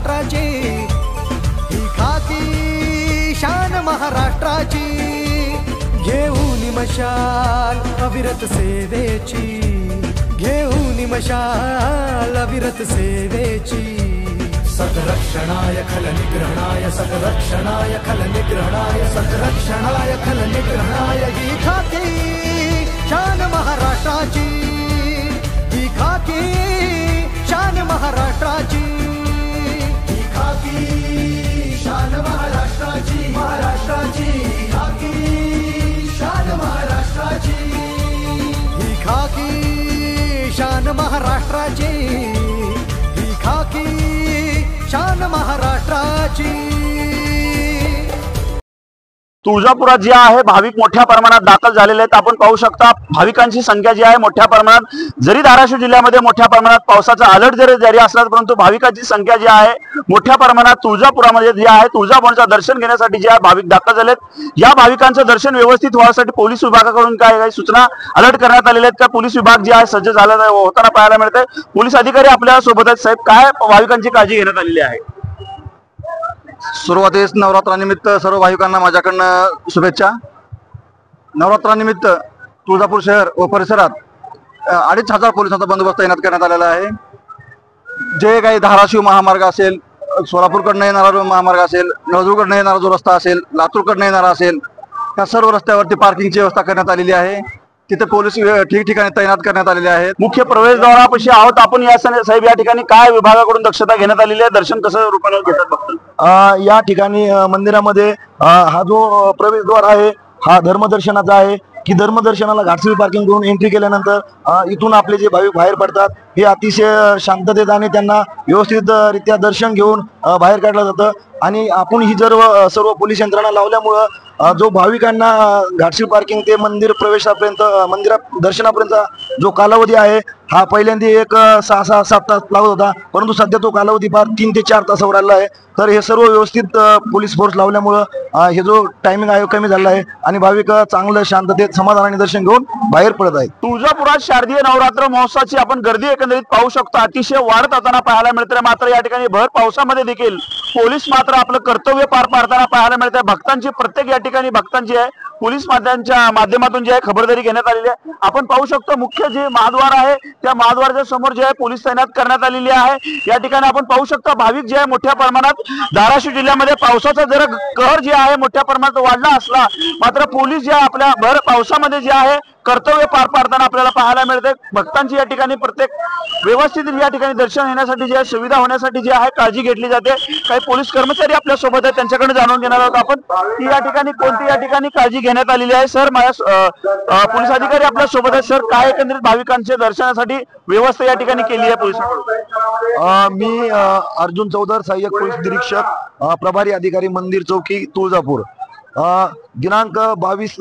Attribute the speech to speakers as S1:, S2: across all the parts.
S1: महाराष्ट्राची, ही खाकी शान महाराष्ट्राची, घेऊन मशाल अविरत सेवेची, घेऊन मशाल अविरत सेवेची। सद्रक्षणाय खलनिग्रहणाय, सद्रक्षणाय खलनिग्रहणाय, सद्रक्षणाय खलनिग्रहणाय, ही खाकी शान महाराष्ट्राची, ही खाकी शान महाराष्ट्राची, ही खाकी शान महाराष्ट्राची, महाराष्ट्राची खाकी शान महाराष्ट्राची, ही खाकी शान महाराष्ट्राची, ही खाकी शान महाराष्ट्राची।
S2: तुळजापुरात जे आहे भाविक मोठ्या प्रमाणात दाखल झालेले आहेत। आपण पाहू शकता भाविकांची संख्या जी आहे मोठ्या प्रमाणात, जरी धाराशिव जिल्ह्यामध्ये मोठ्या प्रमाणात पावसाचा अलर्ट जरी जारी असला परंतु भाविकांची संख्या जी आहे मोठ्या प्रमाणात तुळजापुरामध्ये जी आहे तुळजाभवानीचं दर्शन घेण्यासाठी जे आहे भाविक दाखल झालेत। या भाविकांचं दर्शन व्यवस्थित व्हायसाठी पोलीस विभागाकडून काय सूचना अलर्ट करण्यात आलेल्या आहेत का? पोलीस विभाग जे आहे सज्ज झालेला होताना पाहायला मिळतंय। पोलीस अधिकारी आपल्या सोबत आहेत। साहेब, काय भाविकांची काळजी घेण्यात आलेली आहे?
S3: सुरुवातीस नवरात्रानिमित्त सर्व भाविकांना माझ्याकडनं शुभेच्छा। नवरात्रानिमित्त तुळजापूर शहर व परिसरात 2500 पोलिसांचा बंदोबस्त तैनात करण्यात आलेला आहे। जे काही धाराशिव महामार्ग असेल, सोलापूरकडनं येणारा महामार्ग असेल, नळदुर्गकडनं येणारा जो रस्ता असेल, लातूरकडनं येणारा असेल, त्या सर्व रस्त्यावरती पार्किंगची व्यवस्था करण्यात आलेली आहे। तिथे पोलीस ठिकठिकाणी तैनात करण्यात आलेले आहेत।
S2: मुख्य प्रवेशद्वारापाशी आहोत आपण। या साहेब, या ठिकाणी काय विभागाकडून दक्षता घेण्यात आलेली आहे? दर्शन कसं रूपाने घेतात बघतात?
S4: या ठिकाणी मंदिरामध्ये हा जो प्रवेशद्वार आहे हा धर्मदर्शनाचा आहे की धर्मदर्शनाला घाटशिळ पार्किंग करून एंट्री केल्यानंतर इथून आपले जे भाविक बाहेर पडतात हे अतिशय शांततेत आणि त्यांना व्यवस्थित रित्या दर्शन घेऊन बाहेर काढलं जातं। आणि आपण ही सर्व पोलीस यंत्रणा लावल्यामुळं जो भाविकांना घाटशिळ पार्किंग ते मंदिर प्रवेशापर्यंत मंदिरात दर्शनापर्यंतचा जो कालावधी आहे हा पहिल्यांदा 6-7 तास लागत होता, परंतु सध्या तो कालावधी फार 3 ते 4 तासावर आलेला आहे। तर हे सर्व व्यवस्थित पोलीस फोर्स लावल्यामुळं हे जो टायमिंग आहे कमी झाला आहे आणि भाविक चांगलं शांततेत समाधानाने दर्शन घेऊन बाहेर पडत आहेत।
S2: तुळजापुरात शारदीय नवरात्र महोत्सवाची आपण गर्दी एकंदरीत पाहू शकतो, अतिशय वाढत असताना पाहायला मिळते। मात्र या ठिकाणी भर पावसामध्ये देखील पोलीस मात्र आपलं कर्तव्य पार पाडताना पाहायला मिळते। भक्तांची प्रत्येक या ठिकाणी भक्तांची आहे पोलीस माध्यमातून जी आहे खबरदारी घेण्यात आलेली आहे। आपण पाहू शकतो मुख्य जे महाद्वार आहे त्या महाद्वाराच्या समोर जे आहे पोलीस तैनात करण्यात आलेली आहे। या ठिकाणी आपण पाहू शकता भाविक जे आहे मोठ्या प्रमाणात धाराशिव जिल्ह्यामध्ये पावसाचा जरा कहर जे आहे मोठ्या प्रमाणात वाढला असला मात्र पोलीस जे आपल्या भर पावसामध्ये जे आहे कर्तव्य पार पाडताना आपल्याला पाहायला मिळते। भक्तांची या ठिकाणी प्रत्येक व्यवस्थित या ठिकाणी दर्शन घेण्यासाठी जे सुविधा होण्यासाठी जे आहे काळजी घेतली जाते। काही पोलीस कर्मचारी आपल्या सोबत आहेत, त्यांच्याकडे जाणून घेणार आहोत आपण की या ठिकाणी कोणती या ठिकाणी काळजी घेण्यात आलेली आहे। सर, पोलीस अधिकारी आपल्या सोबत आहेत। सर, काय एकंदरीत भाविकांच्या दर्शनासाठी व्यवस्था या ठिकाणी केली आहे पोलिसांकडून?
S4: मी अर्जुन चौधर, सहाय्यक पोलीस निरीक्षक, प्रभारी अधिकारी मंदिर चौकी तुळजापूर। दिनांक 22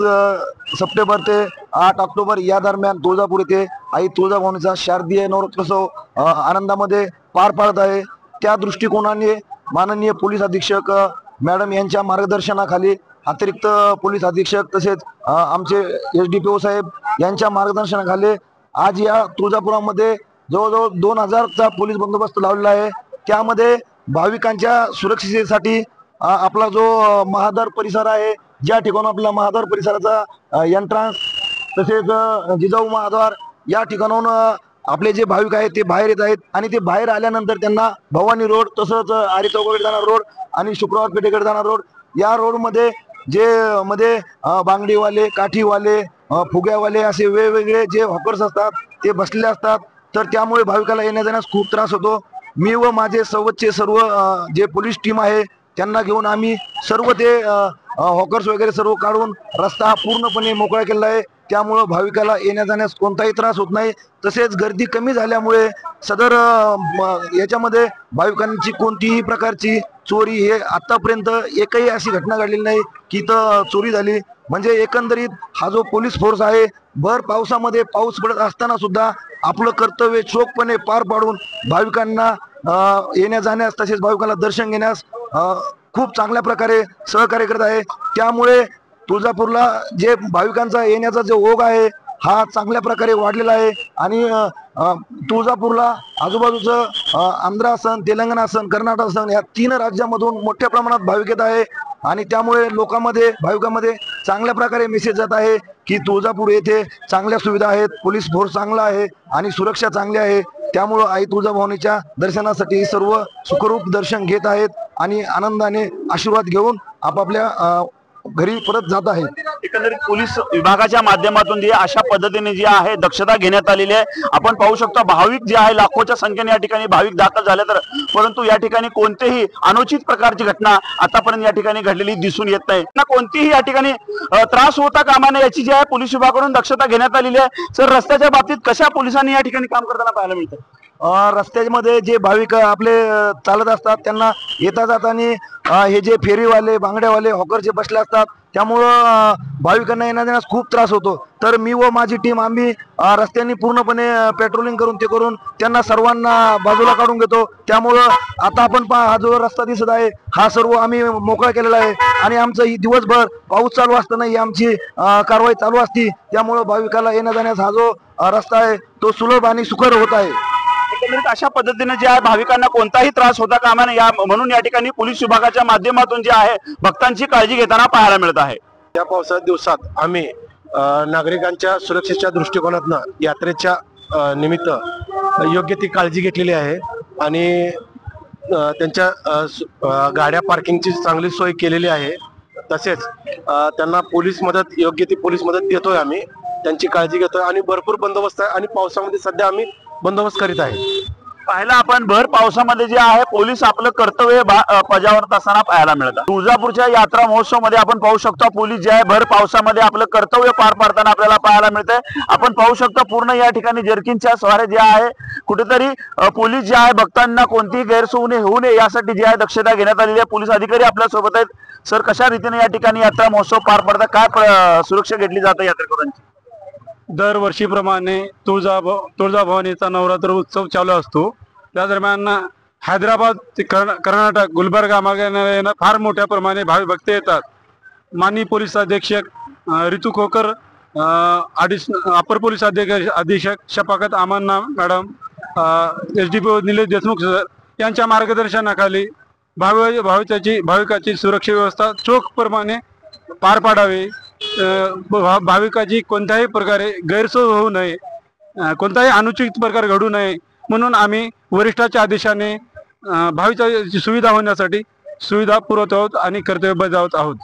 S4: सप्टेंबर ते 8 ऑक्टोबर या दरम्यान तुळजापूर येथे आई तुळजाभवानीचा शारदीय नवरात्रोत्सव आनंदामध्ये पार पाडत आहे। त्या दृष्टिकोनाने माननीय पोलीस अधीक्षक मॅडम यांच्या मार्गदर्शनाखाली अतिरिक्त पोलीस अधीक्षक तसेच आमचे SDPO साहेब यांच्या मार्गदर्शनाखाली आज या तुळजापुरामध्ये जवळजवळ 2000चा पोलीस बंदोबस्त लावलेला आहे। त्यामध्ये भाविकांच्या सुरक्षिततेसाठी आपला जो महाद्वार परिसर आहे, ज्या ठिकाणी आपला महाद्वार परिसराचा एंट्रन्स तसेच जिजाऊ महाद्वार या ठिकाणाहून आपले जे भाविक आहेत ते बाहेर येत आहेत आणि ते बाहेर आल्यानंतर त्यांना भवानी रोड तसंच आरी चौकाकडे जाणारा रोड आणि शुक्रवार पेठेकडे जाणारा रोड या रोडमध्ये मध्ये बांगडीवाले, काठीवाले, फुग्यावाले असे वेगवेगळे जे हॉकर्स असतात ते बसलेले असतात। तर त्यामुळे भाविकाला येण्या जाण्यास खूप त्रास होतो। मी व माझे सोबतचे सर्व जे पोलीस टीम आहे त्यांना घेऊन आम्ही सर्व ते हॉकर्स वगैरे सर्व काढून रस्ता हा पूर्णपणे मोकळा केला आहे। त्यामुळे भाविकाला येण्या जाण्यास कोणताही त्रास होत नाही। तसेच गर्दी कमी झाल्यामुळे सदर याच्यामध्ये भाविकांची कोणतीही प्रकारची चोरी हे आतापर्यंत एकही अशी घटना घडलेली नाही की चोरी झाली। म्हणजे एकंदरीत हा जो पोलीस फोर्स आहे भर पावसामध्ये पाऊस पडत असताना सुद्धा आपलं कर्तव्य चोखपणे पार पाडून भाविकांना येण्या जाण्यास तसेच भाविकांना दर्शन घेण्यास खूप चांगल्या प्रकारे सहकार्य करत आहे। त्यामुळे तुळजापूरला जे भाविकांचा येण्याचा जो ओघ आहे हा चांगल्या प्रकारे वाढलेला आहे आणि तुळजापूरला आजूबाजूचं आंध्र असन, तेलंगणा असन, कर्नाटक असन या 3 राज्यामधून मोठ्या प्रमाणात भाविक येत आहे आणि त्यामुळे लोकांमध्ये भाविकांमध्ये चांगल्या प्रकारे मेसेज जात आहे की तुळजापूर येथे चांगल्या सुविधा आहेत, पोलीस फोर्स चांगला आहे आणि सुरक्षा चांगली आहे। त्यामुळं आई तुळजाभवानीच्या दर्शनासाठी सर्व सुखरूप दर्शन घेत आहेत आणि आनंदाने आशीर्वाद घेऊन आपापल्या घरी परत जात आहेत।
S2: एकंदरीत पोलीस विभागाच्या माध्यमातून जे अशा पद्धतीने जी आहे दक्षता घेण्यात आलेली आहे। आपण पाहू शकतो भाविक जे आहे लाखोच्या संख्येने या ठिकाणी भाविक दाखल झाले, तर परंतु या ठिकाणी कोणतेही अनुचित प्रकारची घटना आतापर्यंत या ठिकाणी घडलेली दिसून येत नाही ना, कोणतीही या ठिकाणी त्रास होता कामा नये याची जी आहे पोलीस विभागाकडून दक्षता घेण्यात आलेली आहे। सर, रस्त्याच्या बाबतीत कशा पोलिसांनी या ठिकाणी काम करताना पाहायला मिळतं?
S4: रस्त्यामध्ये जे भाविक आपले चालत असतात त्यांना येता जाताना हे जे फेरीवाले, बांगड्यावाले, हॉकर जे बसले असतात त्यामुळं भाविकांना येण्या जाण्यास खूप त्रास होतो। तर मी व माझी टीम आम्ही रस्त्यांनी पूर्णपणे पेट्रोलिंग करून ते करून त्यांना सर्वांना बाजूला काढून घेतो। त्यामुळं आता आपण हा जो रस्ता दिसत आहे हा सर्व आम्ही मोकळा केलेला आहे आणि आमचं ही दिवसभर पाऊस चालू असताना ही आमची कारवाई चालू असती। त्यामुळं भाविकाला येण्या जाण्यास हा जो रस्ता आहे तो सुलभ आणि सुकर होत आहे।
S2: एकंदरीत अशा पद्धतीने जे आहे भाविकांना कोणताही त्रास होता कामा नये म्हणून या ठिकाणी पोलीस विभागाच्या माध्यमातून जे आहे भक्तांची काळजी घेताना पाहायला मिळत आहे।
S5: या पावसाळ्यात दिवसात आम्ही नागरिकांच्या सुरक्षेच्या दृष्टिकोनातून यात्रेच्या निमित्त योग्य ती काळजी घेतलेली आहे आणि त्यांच्या गाड्या पार्किंगची चांगली सोय केलेली आहे। तसेच त्यांना पोलीस मदत, योग्य ती पोलीस मदत देतोय, आम्ही त्यांची काळजी घेतोय आणि भरपूर बंदोबस्त आहे आणि पावसामध्ये सध्या आम्ही बंदोबस्त करीत आहे।
S2: पाहिलं आपण भर पावसामध्ये जे आहे पोलीस आपलं कर्तव्य बजावत असताना पाहायला मिळतात। तुळजापूरच्या यात्रा महोत्सव मध्ये आपण पाहू शकतो पोलीस जे आहे भर पावसामध्ये आपलं कर्तव्य पार पाडताना आपल्याला पाहायला मिळतंय। आपण पाहू शकतो पूर्ण या ठिकाणी जर्किनच्या स्वारे जे आहे कुठेतरी पोलीस जे आहे भक्तांना कोणतीही गैरसोय होऊ नये यासाठी जे आहे दक्षता घेण्यात आलेली आहे। पोलीस अधिकारी आपल्या सोबत आहेत। सर, कशा रीतीने या ठिकाणी यात्रा महोत्सव पार पडतात, काय सुरक्षा घेतली जाते यात्रेकरूंची?
S6: दरवर्षीप्रमाणे तुळजाभवानीचा नवरात्र उत्सव चालू असतो। त्या दरम्यान हैदराबाद ते कर्नाटक, गुलबर्गा मार्गाने फार मोठ्या प्रमाणे भाविक भक्त येतात। माननीय पोलीस अधीक्षक ऋतू खोकर, अपर पोलीस अधीक्षक Shafakat Amanna madam, SDPO Nilesh Deshmukh sir यांच्या मार्गदर्शनाखाली भाविकाची सुरक्षा व्यवस्था चोखप्रमाणे पार पाडावी, भाविकाची कोणत्याही प्रकारे गैरसोय होऊ नये, कोणताही अनुचित प्रकार घडू नये म्हणून आम्ही वरिष्ठाच्या आदेशाने भाविकांची सुविधा होण्यासाठी सुविधा पुरवत आहोत आणि कर्तव्य बजावत आहोत।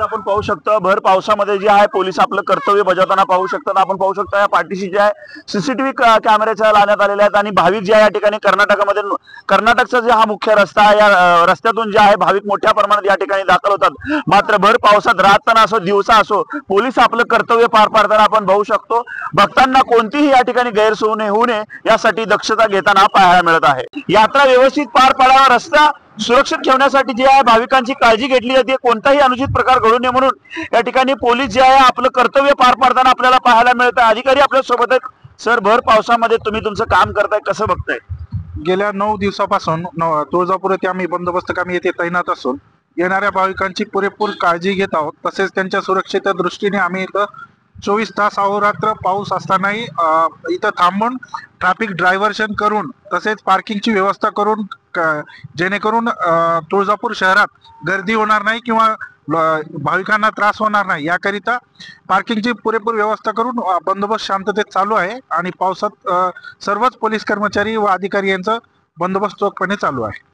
S2: आपण पाहू शकतो भर पावसामध्ये जे आहे पोलीस आपलं कर्तव्य बजावताना पाहू शकतात। आपण पाहू शकतो या पाठीशी जे आहे CCTV कॅमेऱ्याच्या लावण्यात आलेल्या आहेत आणि भाविक जे आहे या ठिकाणी कर्नाटकचा जे हा मुख्य रस्ता आहे या रस्त्यातून जे आहे भाविक मोठ्या प्रमाणात या ठिकाणी दाखल होतात। मात्र भर पावसात रात्र असो दिवसा असो पोलीस आपलं कर्तव्य पार पाडताना आपण पाहू शकतो। भक्तांना कोणतीही या ठिकाणी गैरसोय होऊ नये यासाठी दक्षता घेताना पाहायला मिळत आहे। यात्रा व्यवस्थित पार पाडावा, रस्ता सुरक्षित ठेवण्यासाठी जे आहे भाविकांची काळजी घेतली जाते, कोणताही अनुचित प्रकार घडू नये म्हणून या ठिकाणी पोलीस जे आहे आपलं कर्तव्य पार पाडताना आपल्याला पाहायला मिळतं। अधिकारी आपल्या सोबत आहेत। सर, भर पावसामध्ये तुम्ही तुमचं काम करताय, कसं बघताय?
S7: गेल्या 9 दिवसापासून तुळजापूर येथे आम्ही बंदोबस्त कामी येथे तैनात असून येणाऱ्या भाविकांची पुरेपूर काळजी घेत आहोत। तसेच त्यांच्या सुरक्षेच्या दृष्टीने आम्ही इथं 24 तास अहोरात्र पाऊस असतानाही इथं थांबून ट्रॅफिक डायव्हर्शन करून तसेच पार्किंगची व्यवस्था करून जेणेकरून तुळजापूर शहरात गर्दी होणार नाही किंवा भाविकांना त्रास होणार नाही याकरिता पार्किंगची पुरेपूर व्यवस्था करून बंदोबस्त शांततेत चालू आहे आणि पावसात सर्वच पोलीस कर्मचारी व अधिकारी यांचा बंदोबस्त चोखपणे चालू आहे।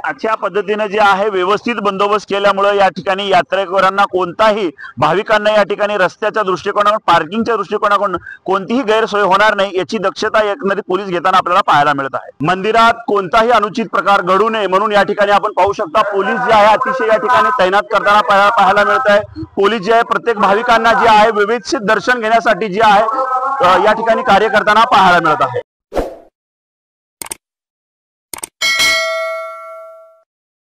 S2: अशा पद्धतीने जे आहे व्यवस्थित बंदोबस्त केल्यामुळे या ठिकाणी यात्रेकरांना कोणताही भाविकांना या ठिकाणी रस्त्याच्या दृष्टिकोनातून पार्किंगच्या दृष्टिकोनातून कोणतीही गैरसोय होणार नाही याची दक्षता एकंदरीत पोलीस घेताना आपल्याला पाहायला मिळत आहे। मंदिरात कोणताही अनुचित प्रकार घडू नये म्हणून या ठिकाणी आपण पाहू शकता पोलीस जे आहे अतिशय या ठिकाणी तैनात करताना पाहायला मिळत आहे। पोलीस जे आहे प्रत्येक भाविकांना जे आहे व्यवस्थित दर्शन घेण्यासाठी जे आहे या ठिकाणी कार्य करताना पाहायला मिळत आहे।